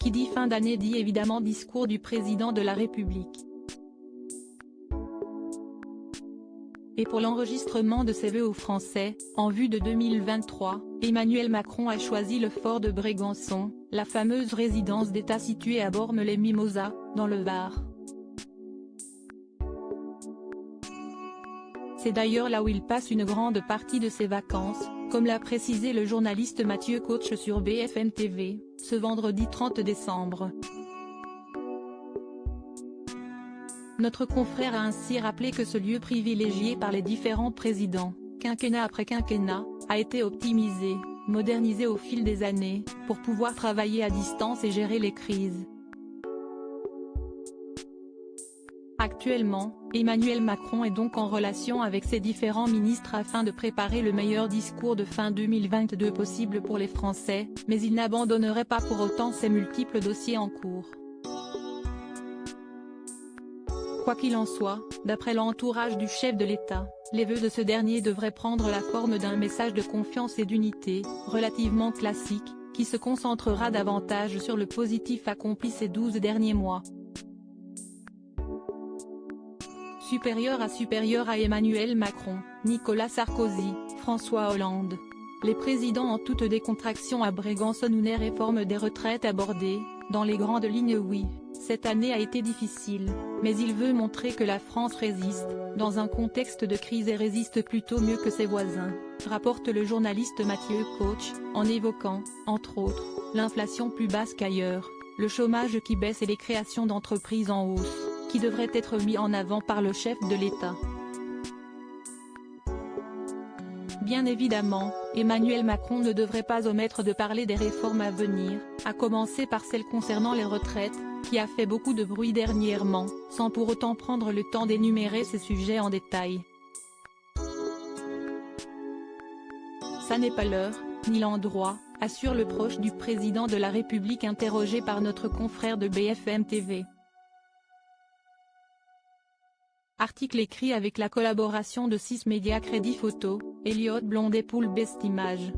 Qui dit fin d'année dit évidemment discours du président de la République. Et pour l'enregistrement de ses vœux aux Français, en vue de 2023, Emmanuel Macron a choisi le fort de Brégançon, la fameuse résidence d'État située à Bormes-les-Mimosas, dans le Var. C'est d'ailleurs là où il passe une grande partie de ses vacances, comme l'a précisé le journaliste Mathieu Coach sur BFM TV, ce vendredi 30 décembre. Notre confrère a ainsi rappelé que ce lieu privilégié par les différents présidents, quinquennat après quinquennat, a été optimisé, modernisé au fil des années, pour pouvoir travailler à distance et gérer les crises. Actuellement, Emmanuel Macron est donc en relation avec ses différents ministres afin de préparer le meilleur discours de fin 2022 possible pour les Français, mais il n'abandonnerait pas pour autant ses multiples dossiers en cours. Quoi qu'il en soit, d'après l'entourage du chef de l'État, les vœux de ce dernier devraient prendre la forme d'un message de confiance et d'unité, relativement classique, qui se concentrera davantage sur le positif accompli ces 12 derniers mois. Supérieur à Emmanuel Macron, Nicolas Sarkozy, François Hollande. Les présidents en toute décontraction à Brégançon où les réformes des retraites abordées, dans les grandes lignes oui, cette année a été difficile, mais il veut montrer que la France résiste, dans un contexte de crise et résiste plutôt mieux que ses voisins, rapporte le journaliste Mathieu Coach, en évoquant, entre autres, l'inflation plus basse qu'ailleurs, le chômage qui baisse et les créations d'entreprises en hausse, qui devraient être mis en avant par le chef de l'État. Bien évidemment, Emmanuel Macron ne devrait pas omettre de parler des réformes à venir, à commencer par celle concernant les retraites, qui a fait beaucoup de bruit dernièrement, sans pour autant prendre le temps d'énumérer ces sujets en détail. Ça n'est pas l'heure, ni l'endroit, assure le proche du président de la République interrogé par notre confrère de BFM TV. Article écrit avec la collaboration de 6 médias Crédit Photo, Elliott Blondet Poule Best Image.